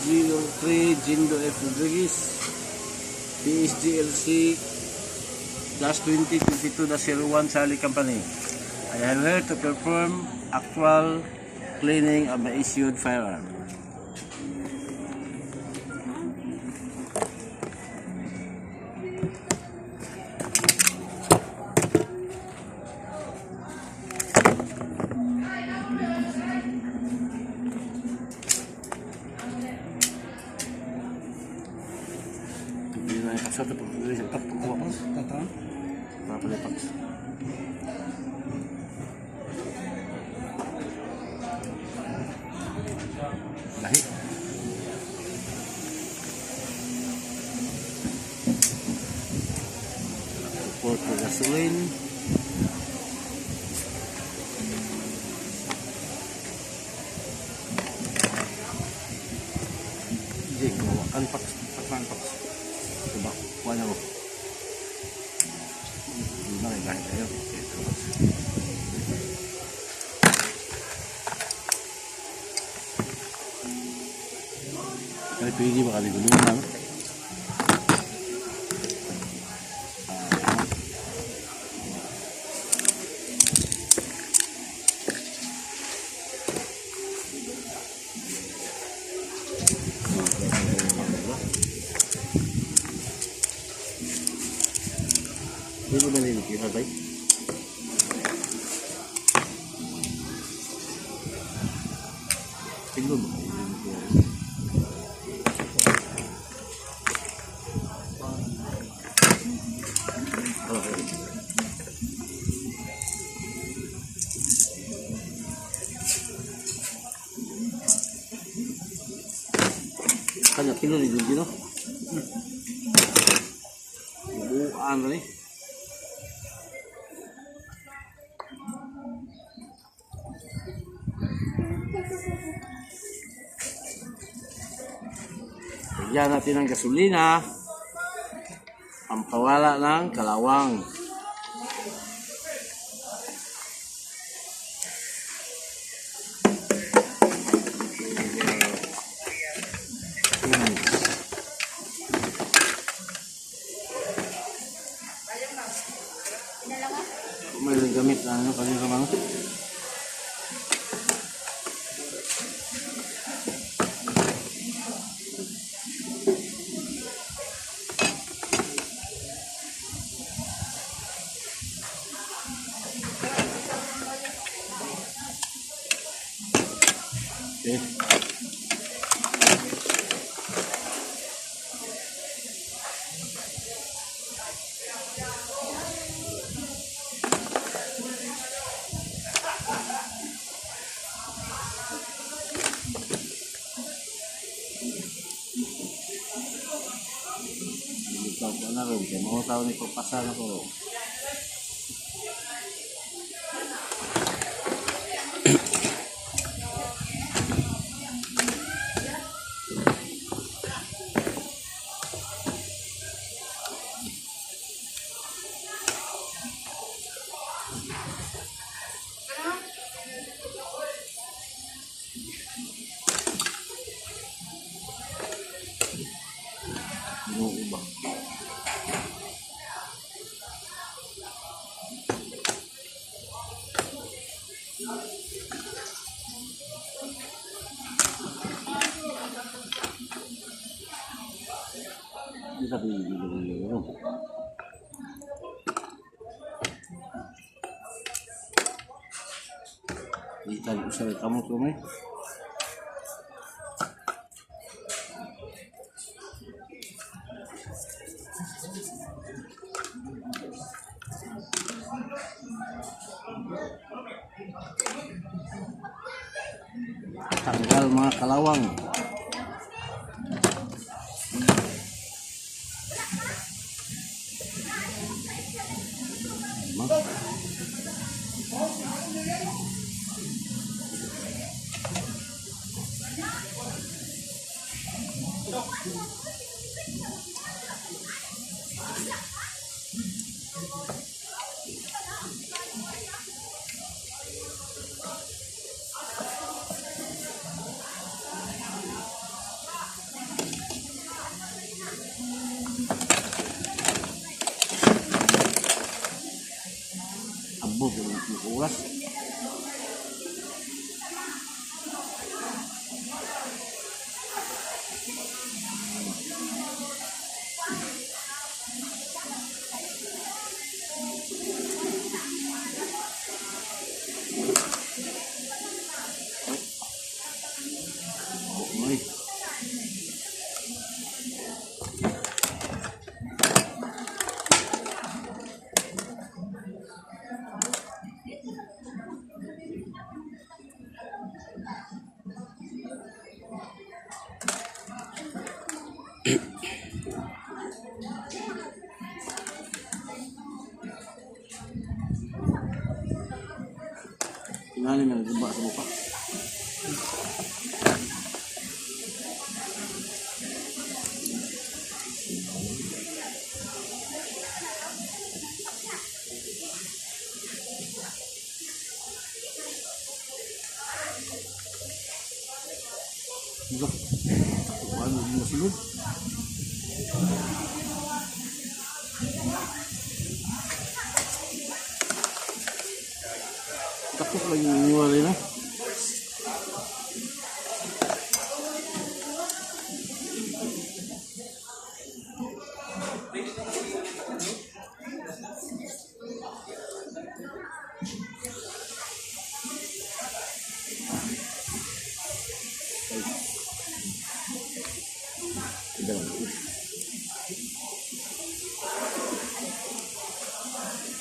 03 Jindo F. Rodriguez, PSGLC +2022-01 Charlie Company. I am here to perform actual cleaning of my issued firearm. Satu pagkakali sa takto ko pa tata papalipak lahi pour for gasoline jig mawakan pak coba kuahnya bro gimana ya guys ayo kali pwede ba kali gulungan lang ini mana ini kita baik tinggal kanya kilo ni dito buuan nih lagyan natin ng gasolina pampawala ng kalawang. May gamit na ano kanina mga okay. Ito na rin, kaya mga tao ni papasan ako. Inuubah. Bisa dulu. Dito usah kamu tuh, Mai. Tanggal mga kalawang. bukas. May. Tingali na nagba sa mukha. Look, paano mo masunod? Tapos lagi nangyari na.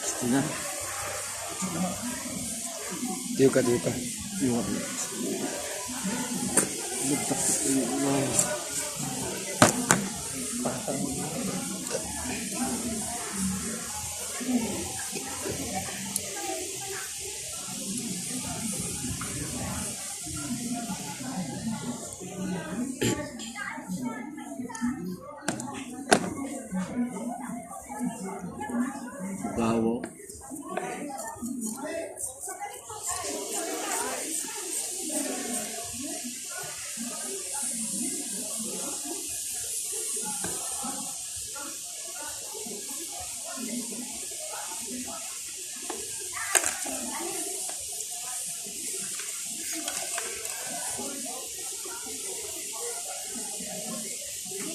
Stina. Diuka. Yung Lutak. Gawo.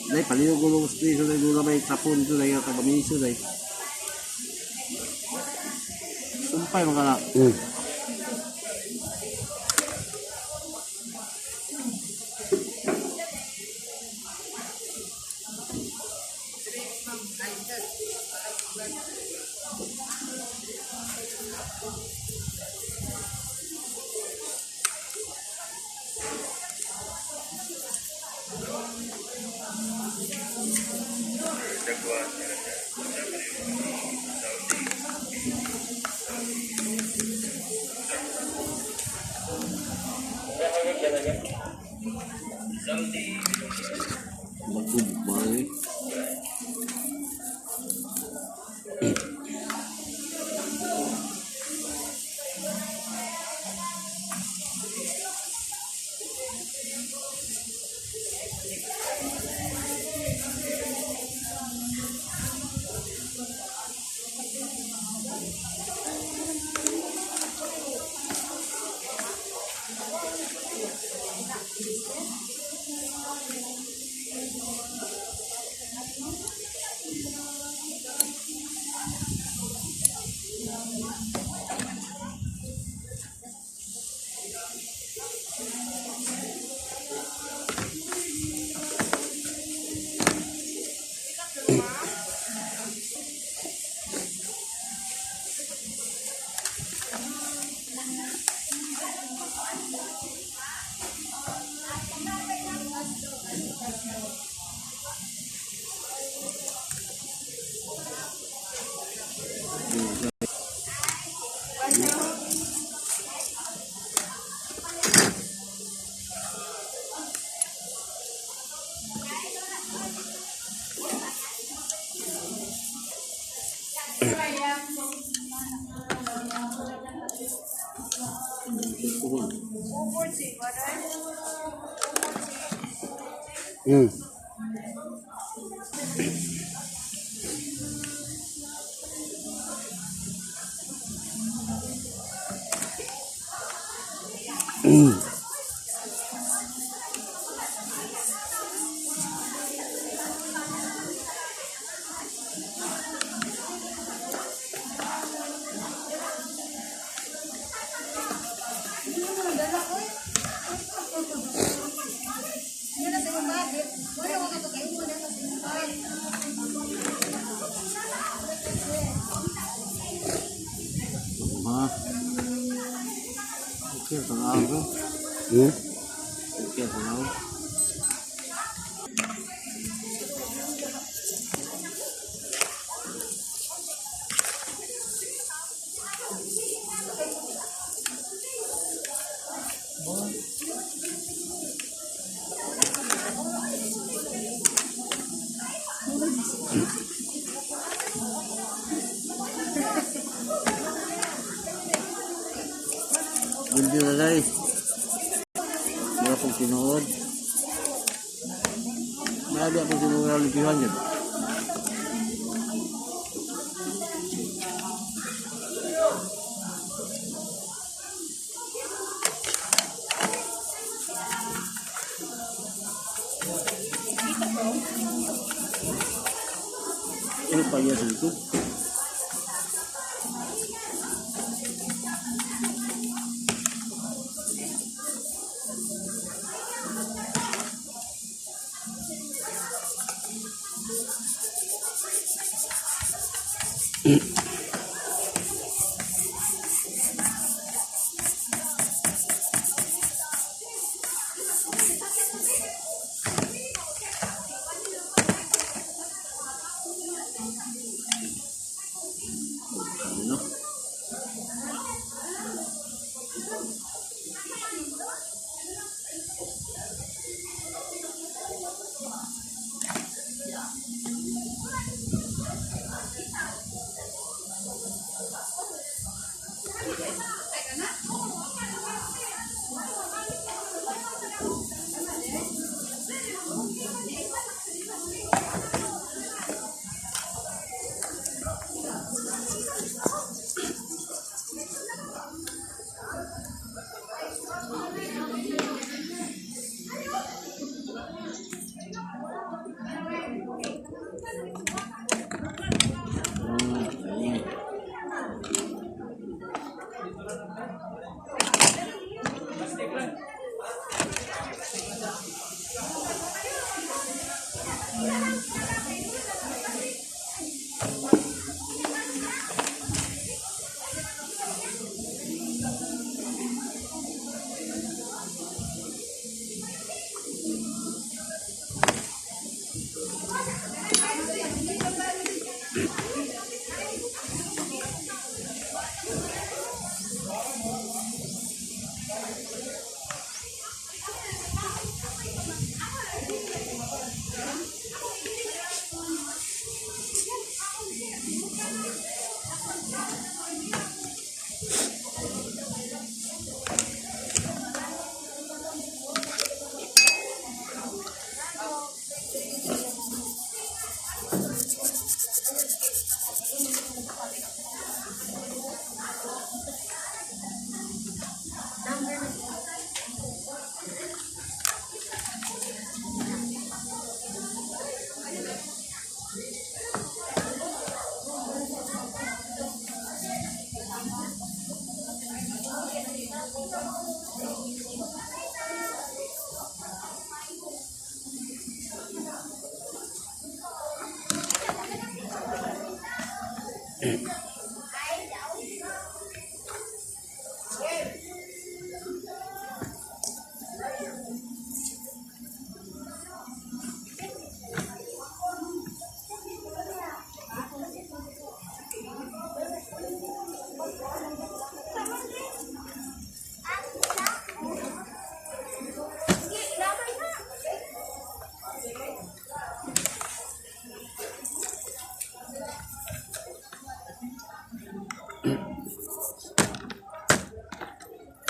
Dai palio gulong stiso dai gula may sapon tu dai ta bamiso dai. Sumpay mga na. Magubay. Ah. Okay, tanaw ko. Okay, tanaw. Hindi na dahil. Mura pong sinuod. Marami akong sinuod ang lipihan dyan. Ano pa iya sa likod? Ano?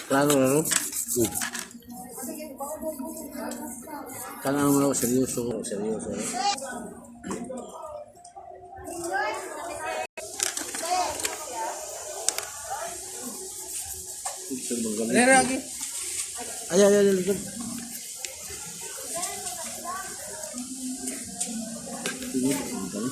Klaro na ro? Kanang mo seryoso. Seryoso. Lagi. Ayan, ayan, ayan. Sige, okay.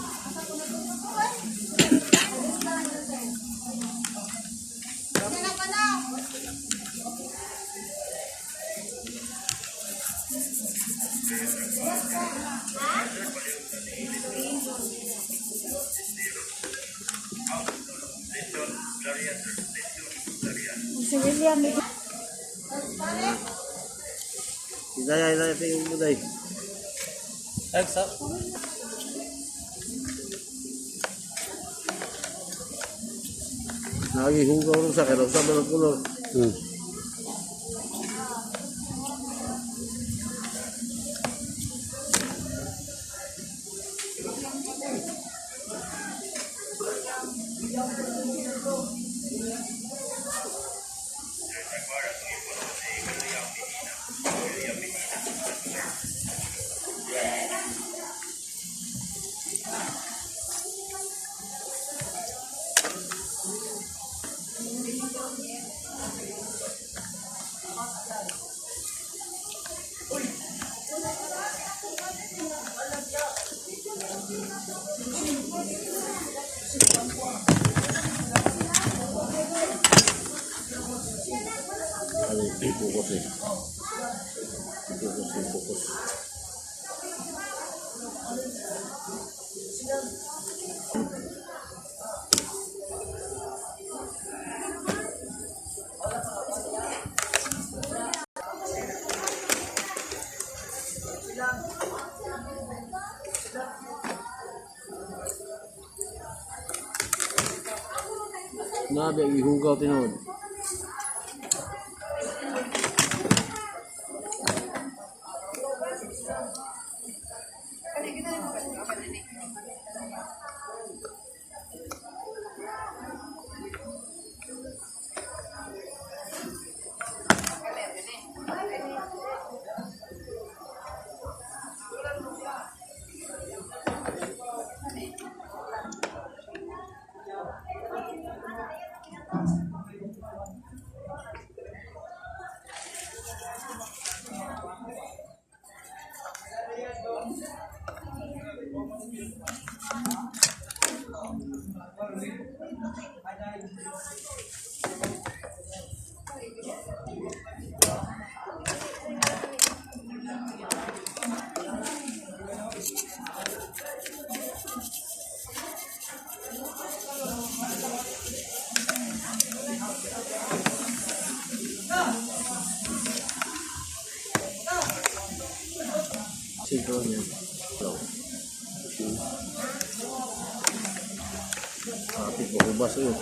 Si William, Hidaya, hidaya, tingin mo day. Nagihugaw rin sa kaya, sa mga kulor. Ano yung bukos eh. Bukos. Nabi, ihugaw tinod. Siguro niya. Hello. Kapit mo kubas yun.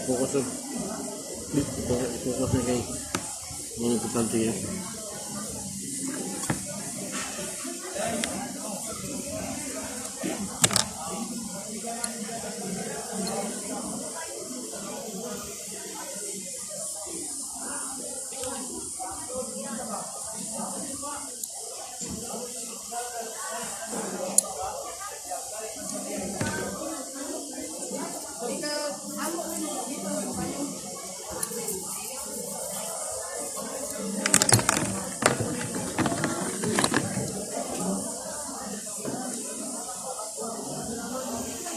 Focus on. Focus na kay. Mga importante yan.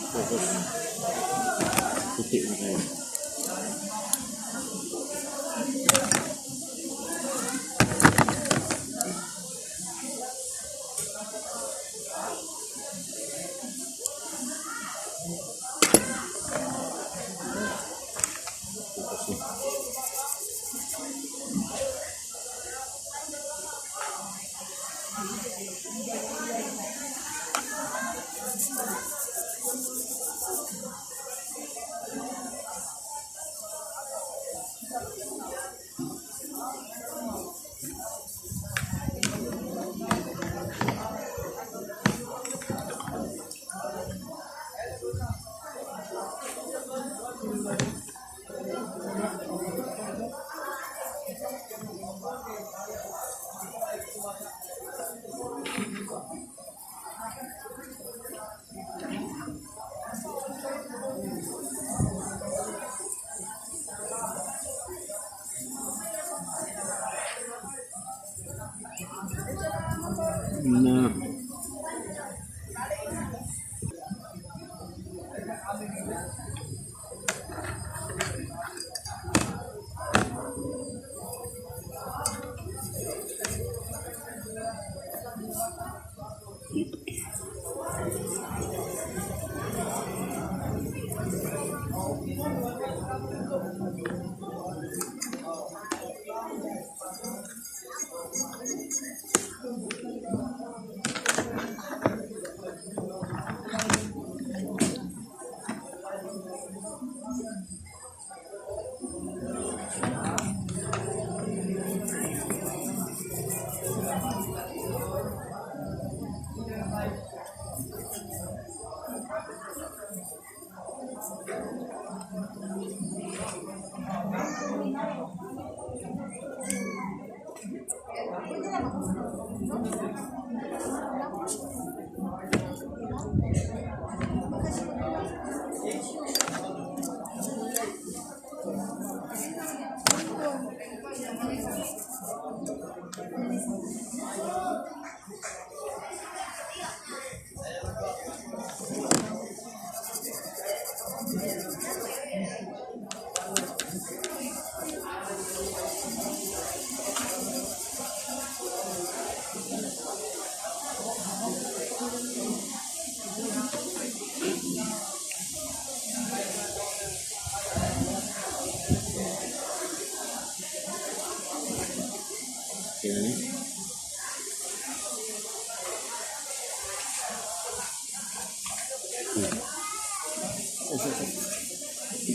Focus. Puti na kayo. Na yan.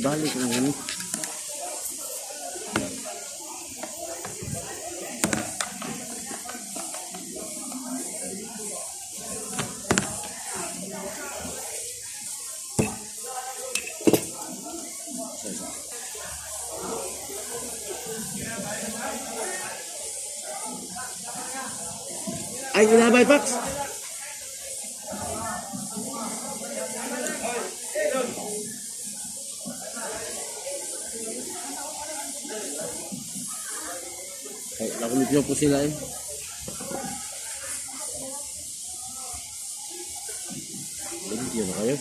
Balik lang ini. Ay, kinabay, Pax! Ay, nakumitiyo po sila eh. Nakumitiyo na kayo.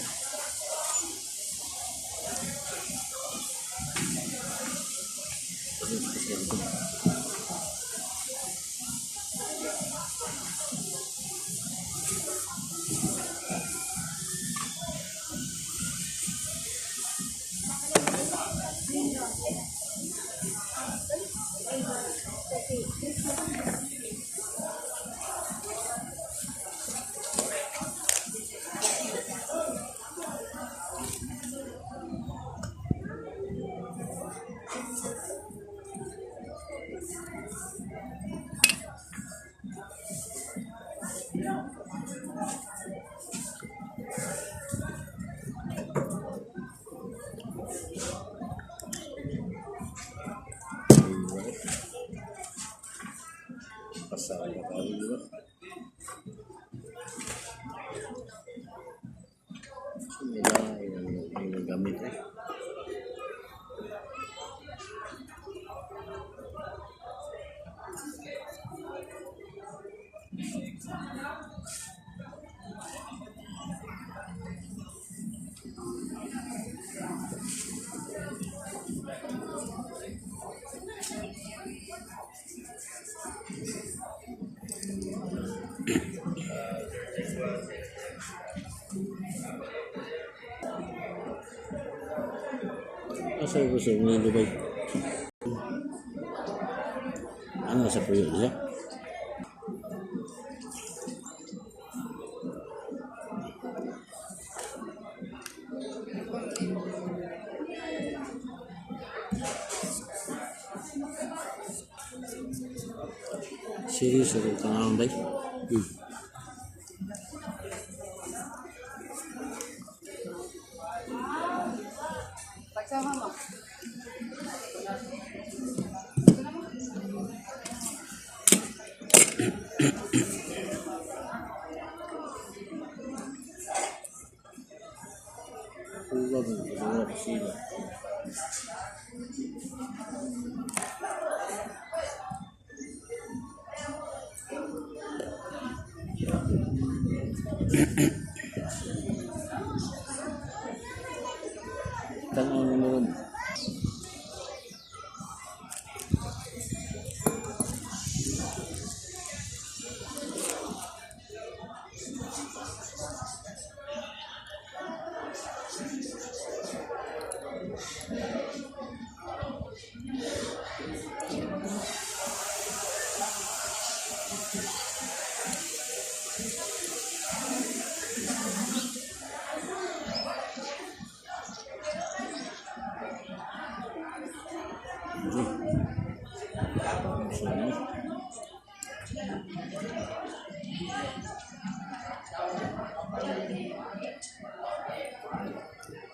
Asa ko sa mga Dubai? Ano sa puyo niya? Serius ako kanang bay? Pagsama mo. Pulang ke dalam sini. Tangan menurun.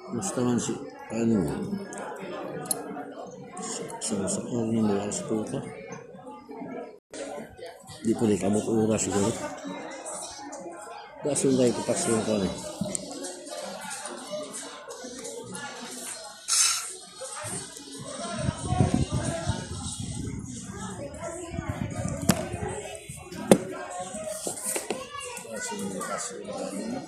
Gusto man si ano sa oras ng mga alas 4 di po rin kabot oras siguro dasunday ko pas yung kami dasunday pas yung kami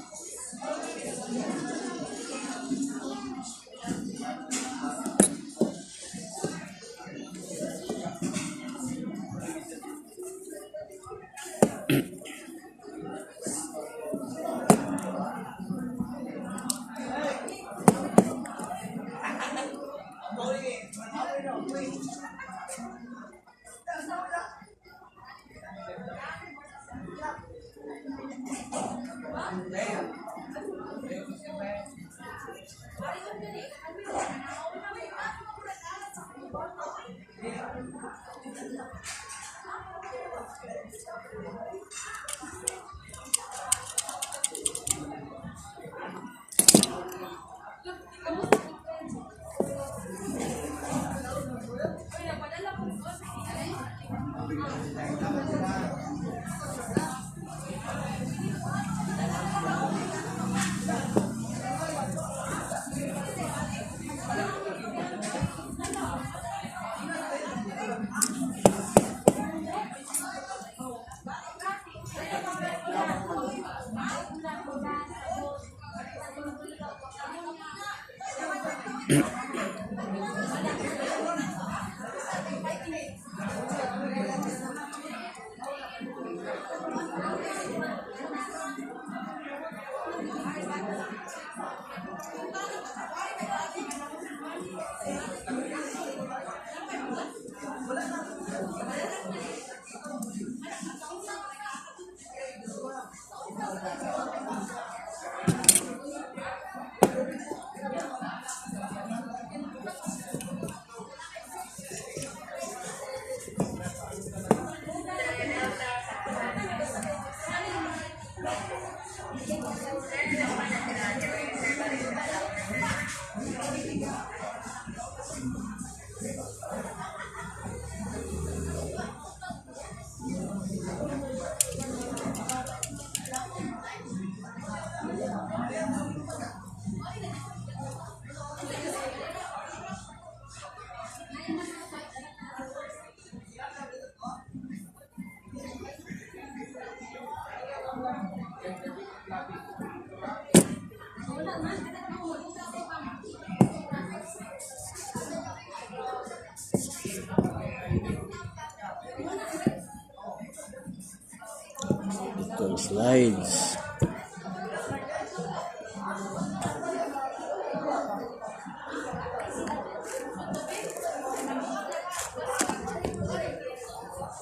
Water slides.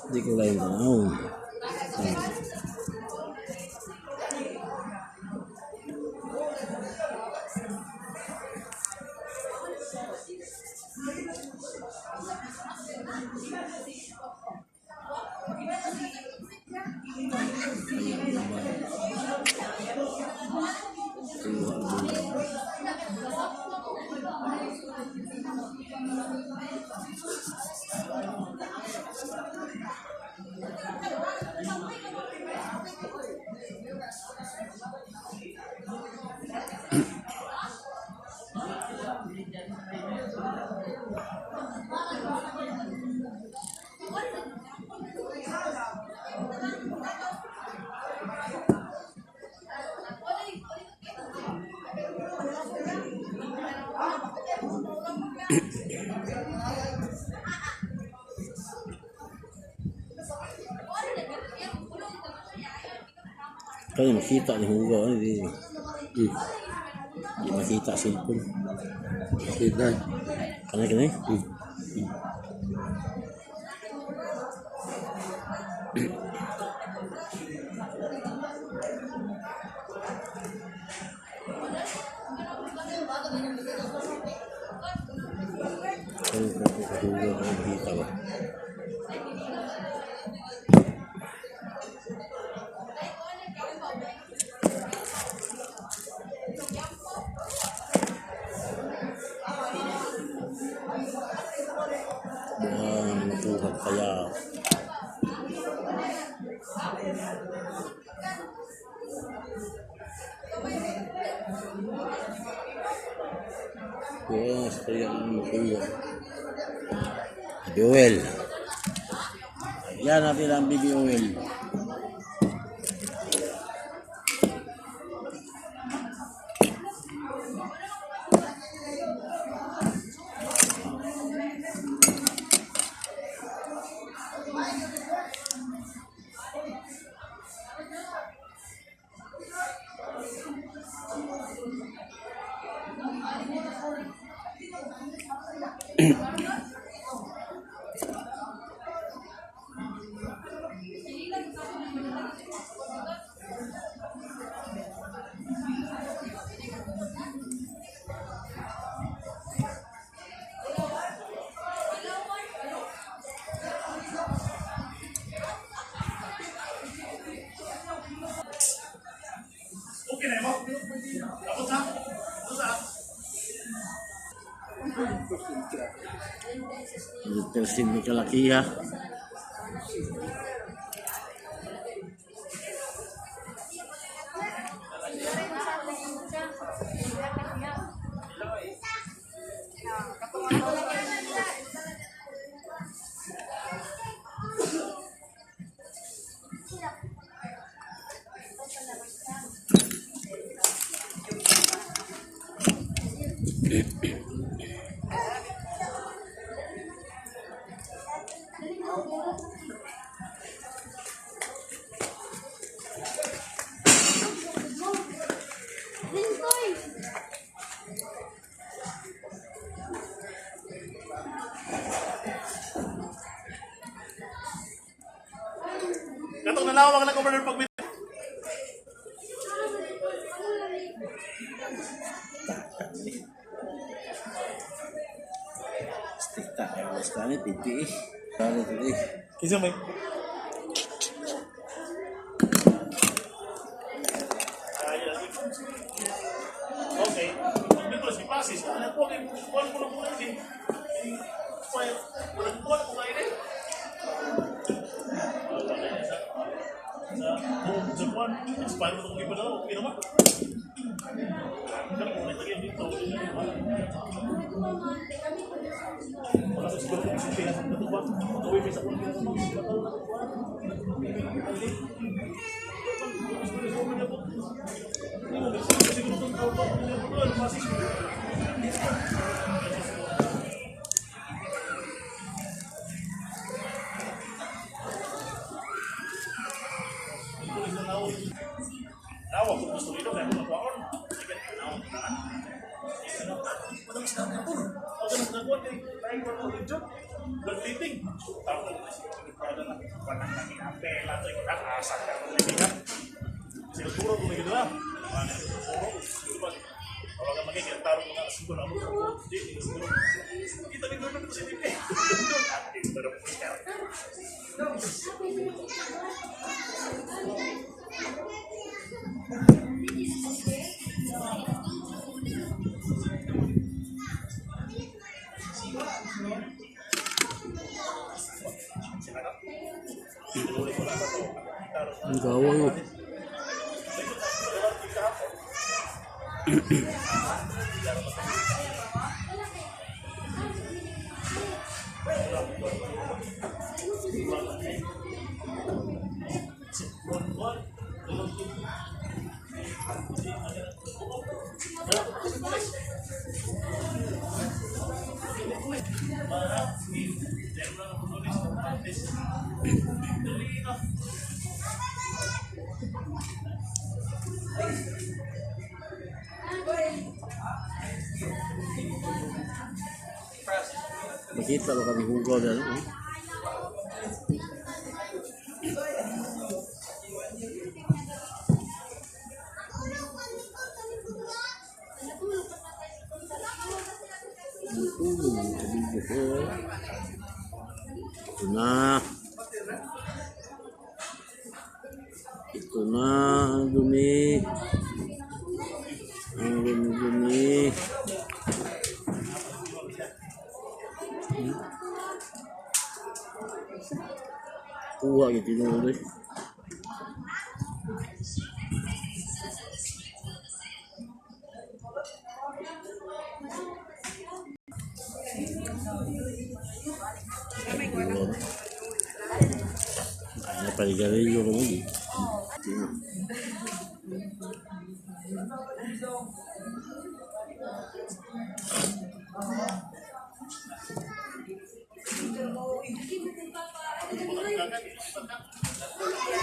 Hindi ko lang tanaw. Kaya makita ni Hugo. Hindi makita cellphone. Makita. Kanay. Hugo makita ba? Tuhan kaya yes, kaya kaya Joel. Yan natin ang baby oil. Tersin ni kalakiha. Katong nalawag na commander pag Stick tayo. Basta ni pipi. Kaya tadi. Kisah may okay. Dito si Pasis. Ano po kay buwan ko na po din. Buwan ko ngayon eh. Sa buwan, expire mo itong iba na okay naman. Kaya kung nagtagyan dito, wala sa siguro kung sinti na sa natuwa. Gawin may sa buwan kaya sa mga bataw na natuwa. Siguro itong tao pa, Pasis. Nawa kung gusto nito kaya kung nakuha ko. Sige, nawa ko na. Madang isda ka po. O ganun na kuha kay tayo ko ng job. Blood bleeding. Tawag na na siya. Para na. Panang nanging apela to yung nakasal ka ng libigan. Siguro kung may gano'n. Ano yung siguro? Siguro ba? Kalau ka magiging tarong mo na siguro ako sa mga siguro. Kita din naman ito sa TV. Ating barang po siya. Ang gawang mo. Makita lo kami hugaw dyan. Ito na. Ito na ang dumi. Ang dumi-dumi. Kuha gitu dulu. Ano pa ligarilyo ko muli.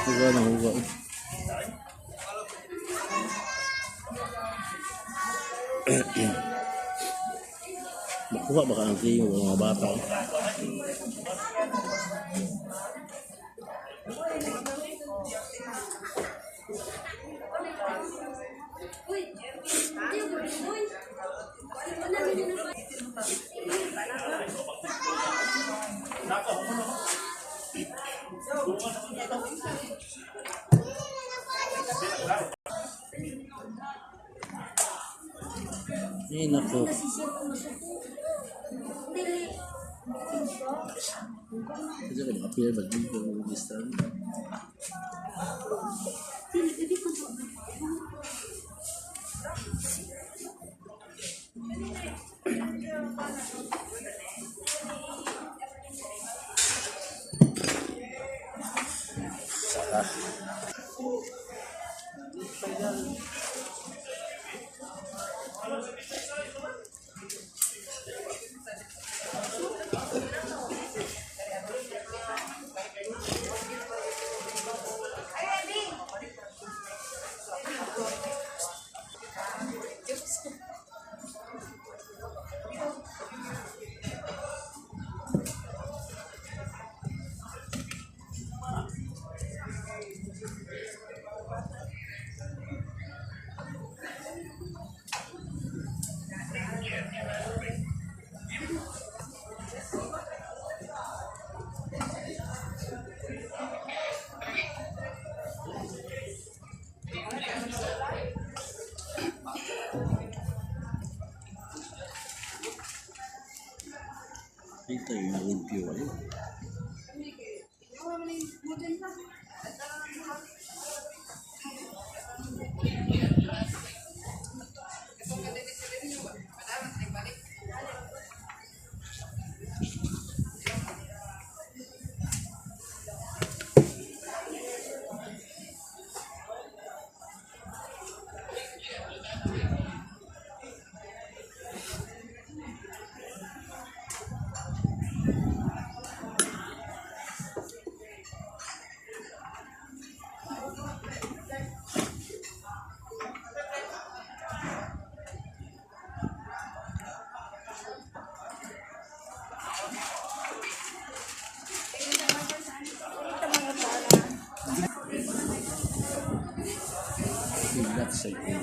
Huga na huga. Makuha baka nanti yung mga bata. Eh, nako. Kasi kan appear ba dito ng distance? Silat sa iyo.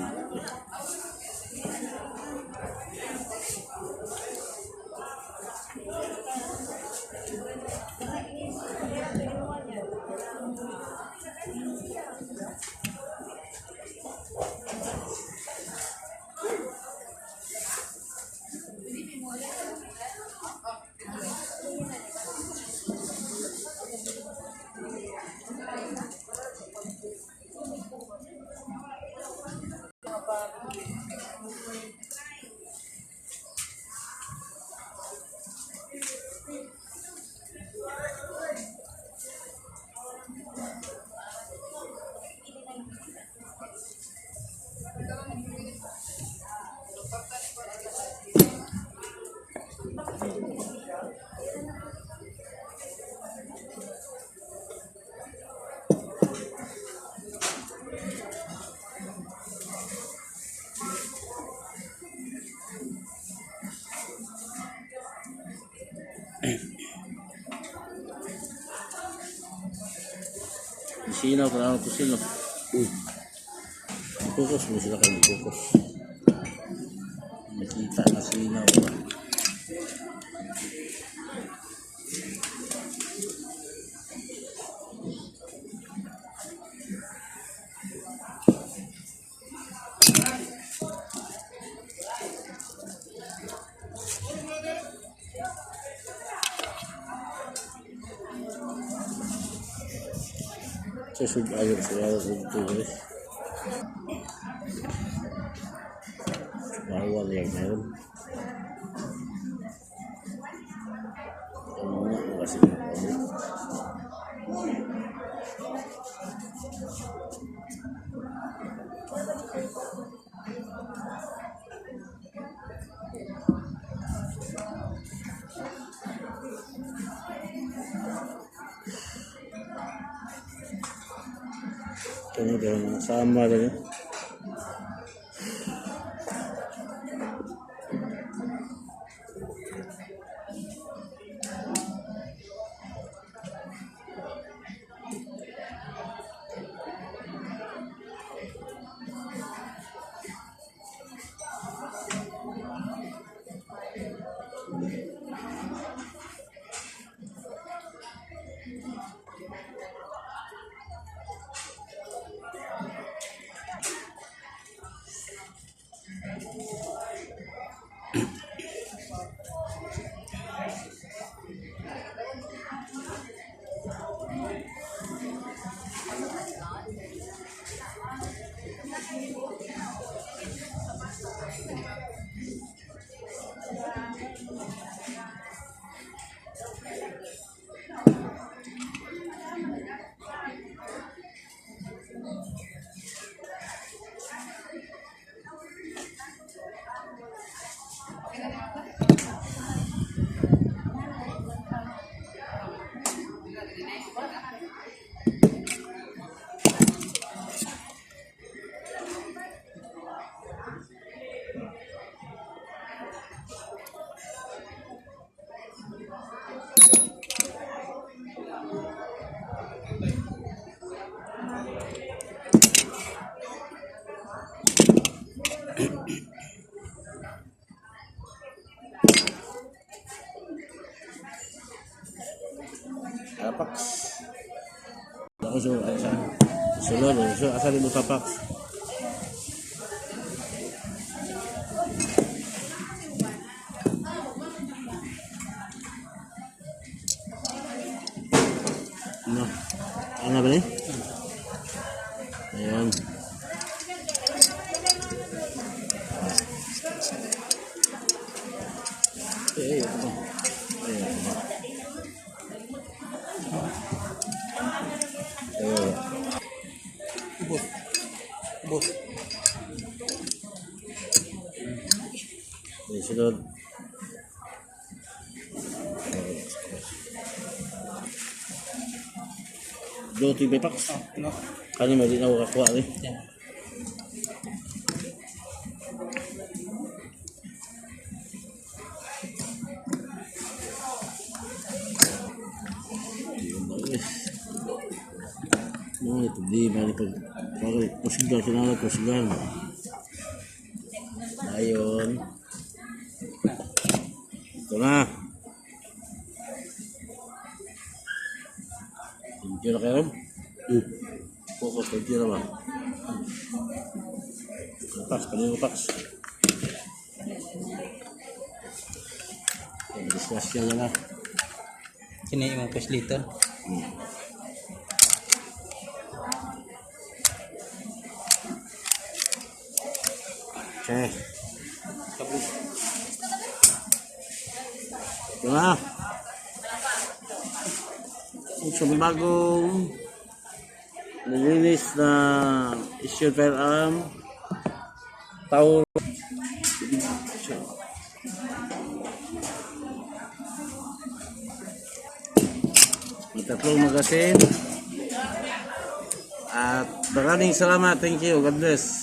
Sinaw pa ako sila. Kukus mo sila kayo kukus. Nakita na sinaw pa. Susud ayo sila dito guys. Bawal yang meron. Ano na kasi kemudian sama tadi Papax. Ako sunod. So, asal mo papax. No. Ano ba ni? Ayan. Ito. Ayan. Ubos. Sunod. Do ti bepak. No. Kani mali na ako kakuha ni. Ito di mali pag Pagay, kusgan, sinala kusgan. Ayun. Ito na. Thank you na kayo. Focus, thank you na ba? Upas, kanina upas. Discuss ka na. Sini yung press liter. Okay. Ito na. Sa bagong nilinis na issued firearm. Taon. May tatlong magasin. At maraming salamat. Thank you. God bless.